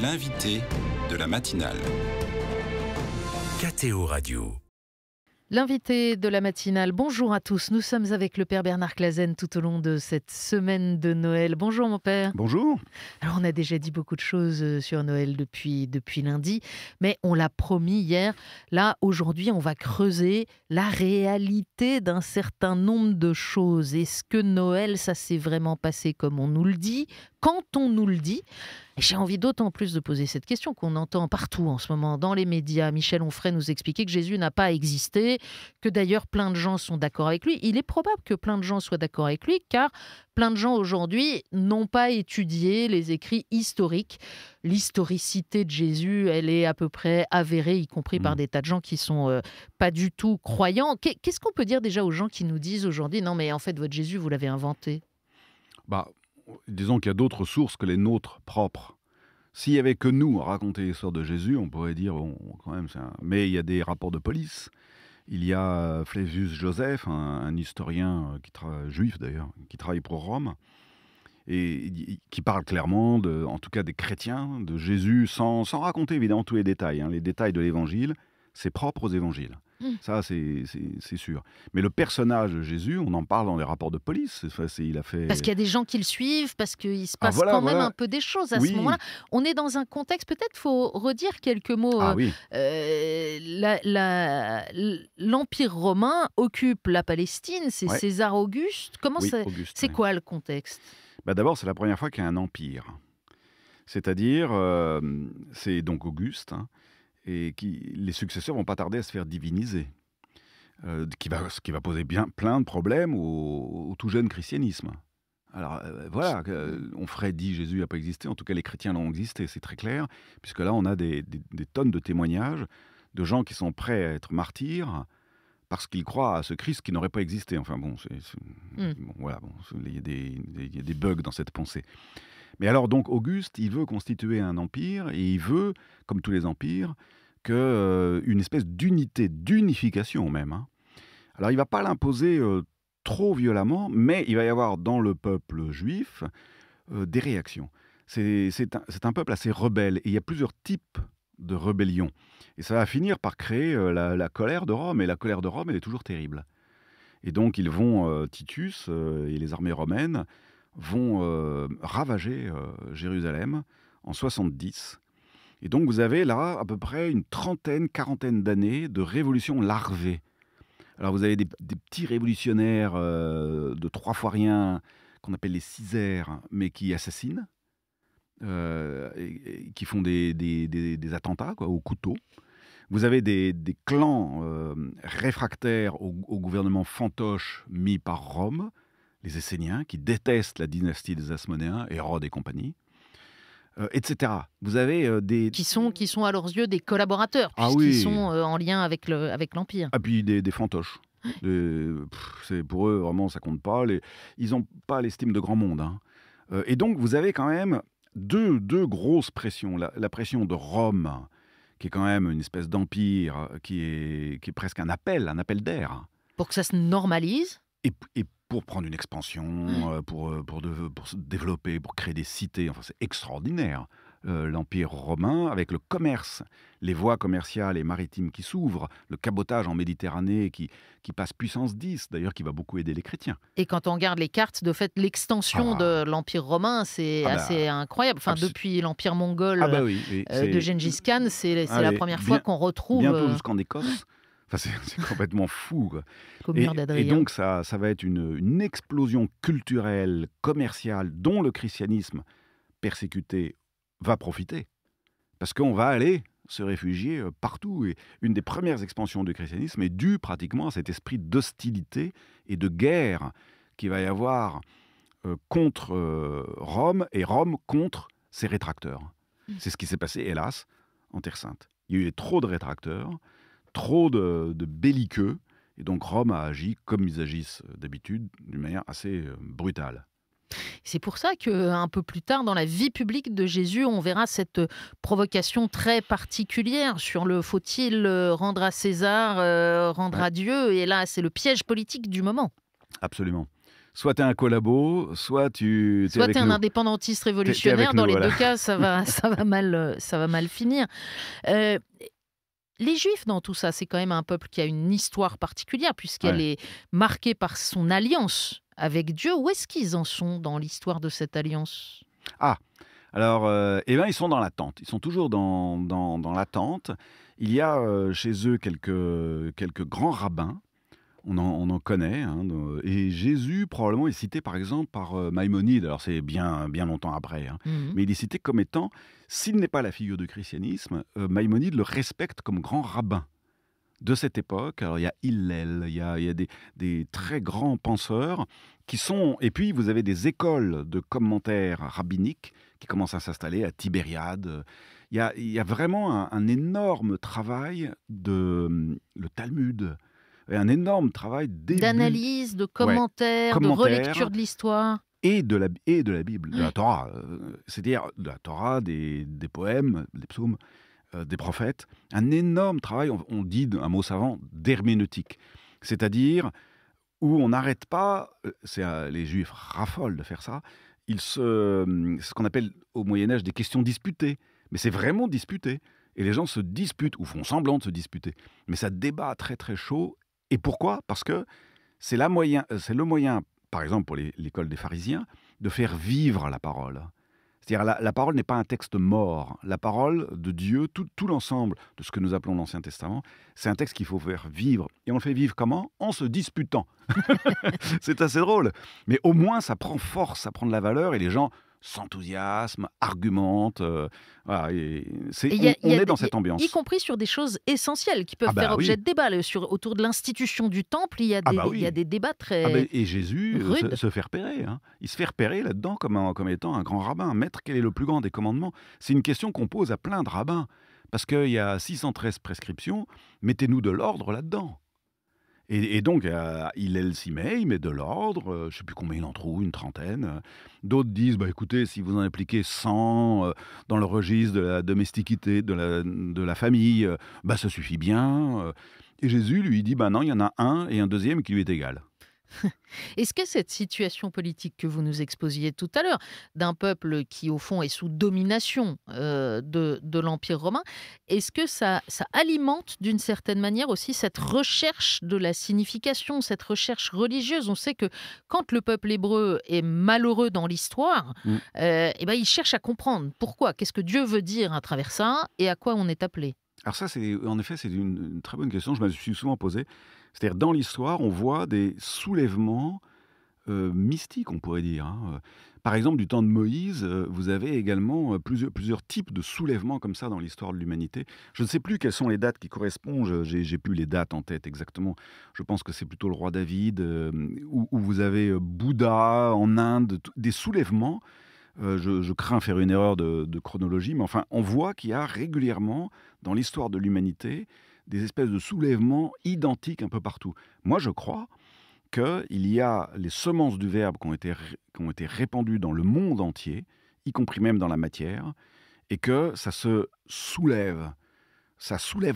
L'invité de la matinale. KTO Radio. L'invité de la matinale, bonjour à tous. Nous sommes avec le Père Bernard Clasen tout au long de cette semaine de Noël. Bonjour mon Père. Bonjour. Alors on a déjà dit beaucoup de choses sur Noël depuis lundi, mais on l'a promis hier. Là, aujourd'hui, on va creuser la réalité d'un certain nombre de choses. Est-ce que Noël, ça s'est vraiment passé comme on nous le dit ? Quand on nous le dit ? Et j'ai envie d'autant plus de poser cette question qu'on entend partout en ce moment dans les médias. Michel Onfray nous expliquait que Jésus n'a pas existé, que d'ailleurs plein de gens sont d'accord avec lui. Il est probable que plein de gens soient d'accord avec lui, car plein de gens aujourd'hui n'ont pas étudié les écrits historiques. L'historicité de Jésus, elle est à peu près avérée, y compris par des tas de gens qui sont pas du tout croyants. Qu'est-ce qu'on peut dire déjà aux gens qui nous disent aujourd'hui « Non mais en fait votre Jésus, vous l'avez inventé ». Disons qu'il y a d'autres sources que les nôtres propres. S'il n'y avait que nous à raconter l'histoire de Jésus, on pourrait dire, quand même, mais il y a des rapports de police. Il y a Flavius Joseph, un historien juif d'ailleurs, qui travaille pour Rome, et qui parle clairement, en tout cas des chrétiens, de Jésus, sans raconter évidemment tous les détails. Les détails de l'évangile, c'est propre aux évangiles. Ça, c'est sûr. Mais le personnage de Jésus, on en parle dans les rapports de police. Parce qu'il y a des gens qui le suivent, parce qu'il se passe quand même un peu des choses à ce moment-là. On est dans un contexte, peut-être qu'il faut redire quelques mots. L'Empire romain occupe la Palestine, c'est César Auguste. C'est quoi le contexte ? D'abord, c'est la première fois qu'il y a un empire. C'est-à-dire, c'est donc Auguste, et les successeurs vont pas tarder à se faire diviniser, ce qui va poser plein de problèmes au tout jeune christianisme. Alors Onfray dit Jésus n'a pas existé, en tout cas les chrétiens l'ont existé, c'est très clair, puisque là on a des tonnes de témoignages de gens qui sont prêts à être martyrs parce qu'ils croient à ce Christ qui n'aurait pas existé. Enfin bon, il y a des bugs dans cette pensée. Mais alors donc Auguste, il veut constituer un empire et il veut, comme tous les empires, une espèce d'unification même. Alors il ne va pas l'imposer trop violemment, mais il va y avoir dans le peuple juif des réactions. C'est un peuple assez rebelle et il y a plusieurs types de rébellion. Et ça va finir par créer la colère de Rome, et la colère de Rome, elle est toujours terrible. Et donc ils vont, Titus et les armées romaines, vont ravager Jérusalem en 70. Et donc vous avez là à peu près une quarantaine d'années de révolution larvée. Alors vous avez des petits révolutionnaires de 3 fois rien, qu'on appelle les Césaires, mais qui assassinent, et qui font des attentats au couteau. Vous avez des clans réfractaires au gouvernement fantoche mis par Rome, les Esséniens, qui détestent la dynastie des Hasmonéens, Hérode et compagnie, etc. Vous avez qui sont à leurs yeux des collaborateurs, puisqu'ils sont en lien avec l'Empire. Ah, puis des fantoches. Pour eux, vraiment, ça compte pas. Ils n'ont pas l'estime de grand monde. Et donc, vous avez quand même deux grosses pressions. La pression de Rome, qui est quand même une espèce d'empire, qui est presque un appel d'air. Pour que ça se normalise. Et pour prendre une expansion, pour se développer, pour créer des cités. Enfin, c'est extraordinaire. L'Empire romain, avec le commerce, les voies commerciales et maritimes qui s'ouvrent, le cabotage en Méditerranée qui passe puissance 10, d'ailleurs qui va beaucoup aider les chrétiens. Et quand on regarde les cartes, de fait, l'extension de l'Empire romain, c'est assez incroyable. Enfin, depuis l'Empire mongol de Gengis Khan, c'est la première fois qu'on retrouve... Bientôt jusqu'en Écosse. Enfin, c'est complètement fou. Et donc, ça va être une explosion culturelle, commerciale, dont le christianisme persécuté va profiter. Parce qu'on va aller se réfugier partout. Et une des premières expansions du christianisme est due pratiquement à cet esprit d'hostilité et de guerre qu'il va y avoir contre Rome, et Rome contre ses rétracteurs. C'est ce qui s'est passé, hélas, en Terre Sainte. Il y a eu trop de rétracteurs, trop de belliqueux, et donc Rome a agi comme ils agissent d'habitude, d'une manière assez brutale. C'est pour ça qu'un peu plus tard, dans la vie publique de Jésus, on verra cette provocation très particulière sur le faut-il rendre à César, rendre à Dieu. Et là, c'est le piège politique du moment. Absolument. soit tu es un collabo, soit tu es Soit avec tu es un nous. indépendantiste T'es révolutionnaire, avec dans nous, les voilà. deux cas, ça va mal finir. Euh, les Juifs, dans tout ça, c'est quand même un peuple qui a une histoire particulière, puisqu'elle Ouais. est marquée par son alliance avec Dieu. Où est-ce qu'ils en sont dans l'histoire de cette alliance? Ah, alors, eh ben, ils sont dans l'attente. Ils sont toujours dans l'attente. Il y a chez eux quelques grands rabbins. On en connaît, hein, et Jésus probablement est cité par exemple par Maïmonide, alors c'est bien, bien longtemps après, hein, Mhm. mais il est cité comme étant, s'il n'est pas la figure du christianisme, Maïmonide le respecte comme grand rabbin de cette époque. Alors il y a Hillel, il y a des très grands penseurs qui sont... Et puis vous avez des écoles de commentaires rabbiniques qui commencent à s'installer à Tibériade. Il y a vraiment un énorme travail le Talmud, et un énorme travail début, D'analyse, de ouais, commentaires, de commentaires relecture de l'histoire. et de la Bible, de la Ouais. Torah, c'est-à-dire de la Torah, des poèmes, des psaumes, des prophètes. Un énorme travail, on dit un mot savant, d'herméneutique. C'est-à-dire où on n'arrête pas, les Juifs raffolent de faire ça, c'est ce qu'on appelle au Moyen-Âge des questions disputées. Mais c'est vraiment disputé. Et les gens se disputent, ou font semblant de se disputer. Mais ça débat très très chaud. Et pourquoi? Parce que c'est le moyen, par exemple pour l'école des pharisiens, de faire vivre la parole. C'est-à-dire la parole n'est pas un texte mort. La parole de Dieu, tout l'ensemble de ce que nous appelons l'Ancien Testament, c'est un texte qu'il faut faire vivre. Et on le fait vivre comment? En se disputant. C'est assez drôle. Mais au moins, ça prend force, ça prend de la valeur, et les gens s'enthousiasment, argumentent. Voilà, Et il y a, il on y a est des- dans il y a- cette y ambiance. compris sur des choses essentielles qui peuvent Ah faire bah objet oui, de débat. Autour de l'institution du temple, ah bah il y a oui. des débats Ah ben, très et Jésus rudes. se fait repérer, hein. Il se fait repérer là-dedans comme étant un grand rabbin. Maître, quel est le plus grand des commandements? C'est une question qu'on pose à plein de rabbins. Parce qu'il y a 613 prescriptions, mettez-nous de l'ordre là-dedans. Et donc, il s'y met, il met de l'ordre, je ne sais plus combien il en trouve, une trentaine. D'autres disent, bah, écoutez, si vous en appliquez 100 dans le registre de la domesticité, de la famille, bah, ça suffit bien. Et Jésus, lui, dit, bah non, il y en a un et un deuxième qui lui est égal. Est-ce que cette situation politique que vous nous exposiez tout à l'heure, d'un peuple qui, au fond, est sous domination de l'Empire romain, est-ce que ça alimente d'une certaine manière aussi cette recherche de la signification, cette recherche religieuse? On sait que quand le peuple hébreu est malheureux dans l'histoire, Mm. eh ben, il cherche à comprendre pourquoi, qu'est-ce que Dieu veut dire à travers ça et à quoi on est appelé. Alors ça, en effet, c'est une très bonne question, je me suis souvent posée. C'est-à-dire, dans l'histoire, on voit des soulèvements mystiques, on pourrait dire, hein. Par exemple, du temps de Moïse, vous avez également plusieurs types de soulèvements comme ça dans l'histoire de l'humanité. Je ne sais plus quelles sont les dates qui correspondent, j'ai plus les dates en tête exactement. Je pense que c'est plutôt le roi David, où vous avez Bouddha en Inde, des soulèvements. Je crains faire une erreur de chronologie, mais enfin, on voit qu'il y a régulièrement, dans l'histoire de l'humanité, des espèces de soulèvements identiques un peu partout. Moi, je crois qu'il y a les semences du Verbe qui ont été répandues dans le monde entier, y compris même dans la matière, et que ça soulève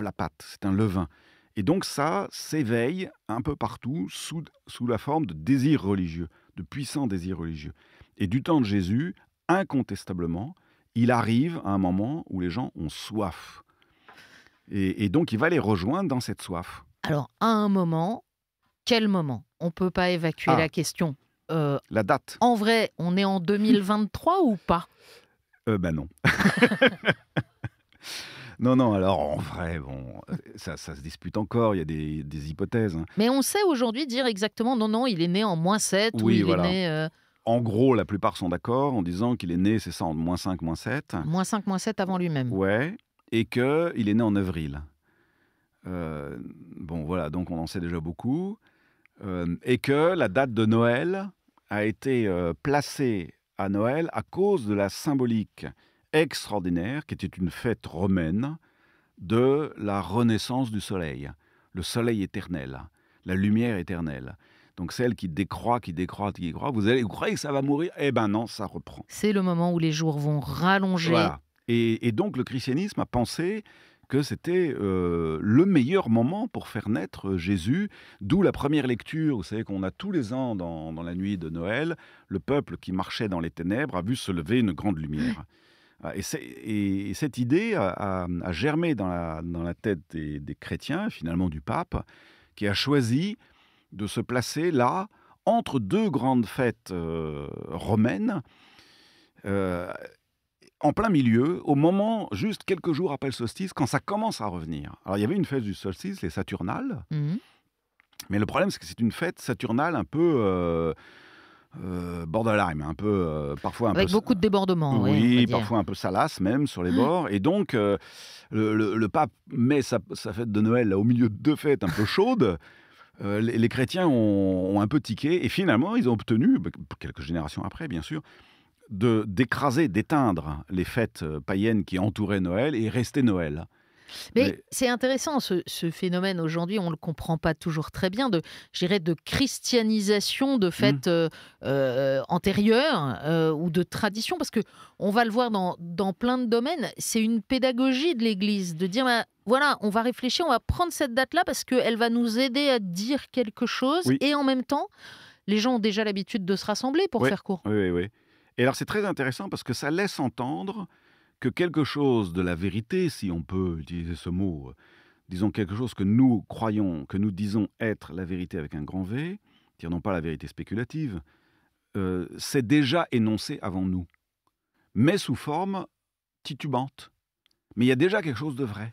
la pâte, c'est un levain. Et donc ça s'éveille un peu partout sous la forme de désirs religieux, de puissants désirs religieux. Et du temps de Jésus, incontestablement, il arrive à un moment où les gens ont soif. Et donc il va les rejoindre dans cette soif. Alors, à un moment, quel moment? On ne peut pas évacuer Ah. la question. La date, En vrai, on est en 2023 ou pas? ben non. Non, alors en vrai, bon, ça se dispute encore, il y a des hypothèses, hein. Mais on sait aujourd'hui dire exactement non, il est né en -7 ou Oui, il voilà. est né En gros, la plupart sont d'accord en disant qu'il est né, c'est ça, en -5, -7. -5, -7 avant lui-même. Ouais, et qu'il est né en avril. Bon, voilà, donc on en sait déjà beaucoup. Et que la date de Noël a été placée à Noël à cause de la symbolique extraordinaire, qui était une fête romaine, de la renaissance du soleil. Le soleil éternel, la lumière éternelle. Donc celle qui décroît, qui décroît, qui décroît. Vous croyez que ça va mourir? Eh ben non, ça reprend. C'est le moment où les jours vont rallonger. Voilà. Et donc le christianisme a pensé que c'était le meilleur moment pour faire naître Jésus, d'où la première lecture, vous savez qu'on a tous les ans dans la nuit de Noël, le peuple qui marchait dans les ténèbres a vu se lever une grande lumière. Et cette idée a germé dans la tête des chrétiens, finalement du pape, qui a choisi de se placer là, entre deux grandes fêtes romaines, en plein milieu, au moment, juste quelques jours après le solstice, quand ça commence à revenir. Alors, il y avait une fête du solstice, les Saturnales, Mhm. mais le problème, c'est que c'est une fête saturnale un peu borderline, un peu, parfois un peu... Avec beaucoup de débordements, oui, on va Oui, dire. parfois un peu salace même sur les bords. Et donc, le pape met sa fête de Noël là, au milieu de deux fêtes un peu chaudes. Les chrétiens ont un peu tiqué. Et finalement, ils ont obtenu, quelques générations après, bien sûr, d'écraser, d'éteindre les fêtes païennes qui entouraient Noël et rester Noël. Mais c'est intéressant, ce phénomène aujourd'hui, on ne le comprend pas toujours très bien, je dirais, de christianisation de fêtes antérieures ou de traditions, parce que on va le voir dans plein de domaines, c'est une pédagogie de l'Église, de dire, bah, voilà, on va réfléchir, on va prendre cette date-là parce qu'elle va nous aider à dire quelque chose, Oui. et en même temps, les gens ont déjà l'habitude de se rassembler, pour Oui, faire court. oui, oui. Et alors, c'est très intéressant parce que ça laisse entendre que quelque chose de la vérité, si on peut utiliser ce mot, disons quelque chose que nous croyons, que nous disons être la vérité avec un grand V, c'est-à-dire non pas la vérité spéculative, c'est déjà énoncé avant nous, mais sous forme titubante. Mais il y a déjà quelque chose de vrai.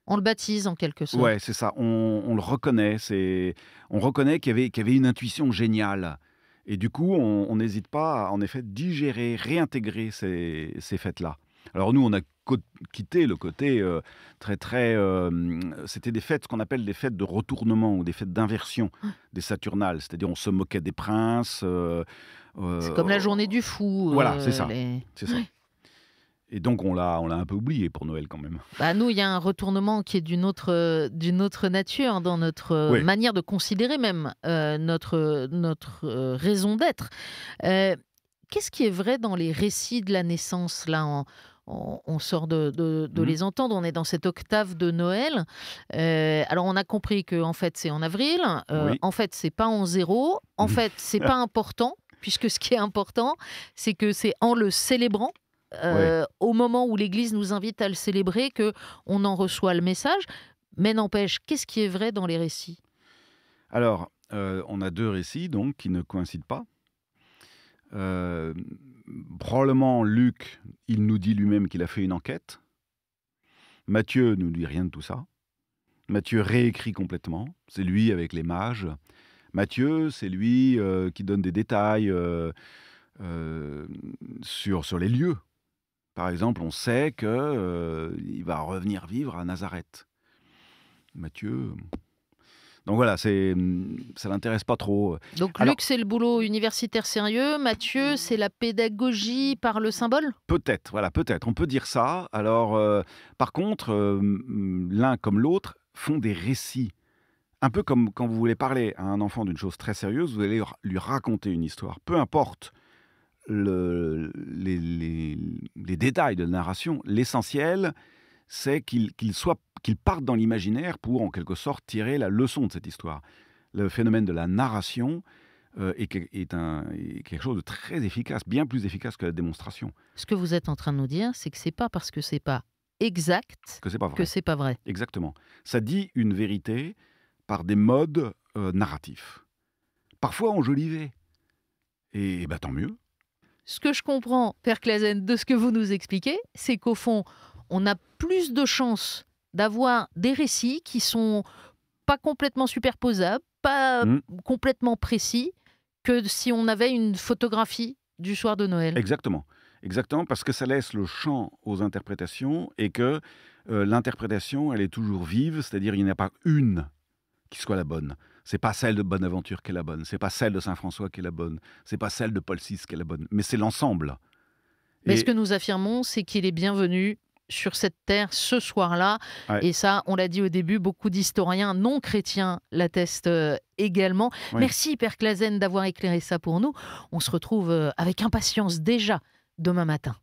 On le baptise en quelque sorte. Ouais, c'est ça. On le reconnaît. On reconnaît qu'il y avait une intuition géniale. Et du coup, on n'hésite pas à, en effet, digérer, réintégrer ces fêtes-là. Alors nous, on a quitté le côté très, très... c'était des fêtes, ce qu'on appelle des fêtes de retournement ou des fêtes d'inversion des Saturnales. C'est-à-dire, on se moquait des princes. C'est comme la journée du fou. Voilà, c'est ça. les- C'est ça. Et donc, on l'a un peu oublié pour Noël quand même. Bah, nous, il y a un retournement qui est d'une autre nature dans notre Oui. manière de considérer même notre raison d'être. Euh, Qu'est-ce qui est vrai dans les récits de la naissance? Là, on sort de Mhm. les entendre, on est dans cette octave de Noël. Alors, on a compris que en fait, c'est en avril. Oui. En fait, c'est pas en zéro. En fait, c'est pas important, puisque ce qui est important, c'est que c'est en le célébrant, au moment où l'Église nous invite à le célébrer, que on en reçoit le message. Mais n'empêche, qu'est-ce qui est vrai dans les récits? Alors, on a deux récits donc qui ne coïncident pas. Euh, Probablement Luc, il nous dit lui-même qu'il a fait une enquête. Matthieu nous dit rien de tout ça. Matthieu réécrit complètement. C'est lui avec les mages. Matthieu, c'est lui qui donne des détails euh, sur les lieux. Par exemple, on sait qu'il va revenir vivre à Nazareth. Matthieu... Donc voilà, ça l'intéresse pas trop. Donc Alors, Luc, c'est le boulot universitaire sérieux. Matthieu, c'est la pédagogie par le symbole. peut-être, voilà, peut-être, on peut dire ça. Alors, par contre, l'un comme l'autre font des récits. Un peu comme quand vous voulez parler à un enfant d'une chose très sérieuse, vous allez lui raconter une histoire. Peu importe les détails de la narration, l'essentiel, c'est qu'il parte dans l'imaginaire pour, en quelque sorte, tirer la leçon de cette histoire. Le phénomène de la narration est quelque chose de très efficace, bien plus efficace que la démonstration, Ce que vous êtes en train de nous dire, c'est que c'est pas parce que c'est pas exact que c'est pas que vrai. c'est pas vrai. Exactement. Ça dit une vérité par des modes narratifs. Parfois enjolivés. Et bah, tant mieux. Ce que je comprends, Père Clasen, de ce que vous nous expliquez, c'est qu'au fond, on a plus de chances d'avoir des récits qui sont pas complètement superposables, pas Mm. complètement précis, que si on avait une photographie du soir de Noël. Exactement. Exactement, parce que ça laisse le champ aux interprétations et que l'interprétation, elle est toujours vive, c'est-à-dire il n'y en a pas une qui soit la bonne. C'est pas celle de Bonaventure qui est la bonne, c'est pas celle de Saint François qui est la bonne, c'est pas celle de Paul VI qui est la bonne, mais c'est l'ensemble. Mais Et ce que nous affirmons, c'est qu'il est bienvenu sur cette terre ce soir-là. ouais, Et ça, on l'a dit au début, beaucoup d'historiens non chrétiens l'attestent également. ouais. Merci, Père Clasen, d'avoir éclairé ça pour nous. On se retrouve avec impatience déjà demain matin.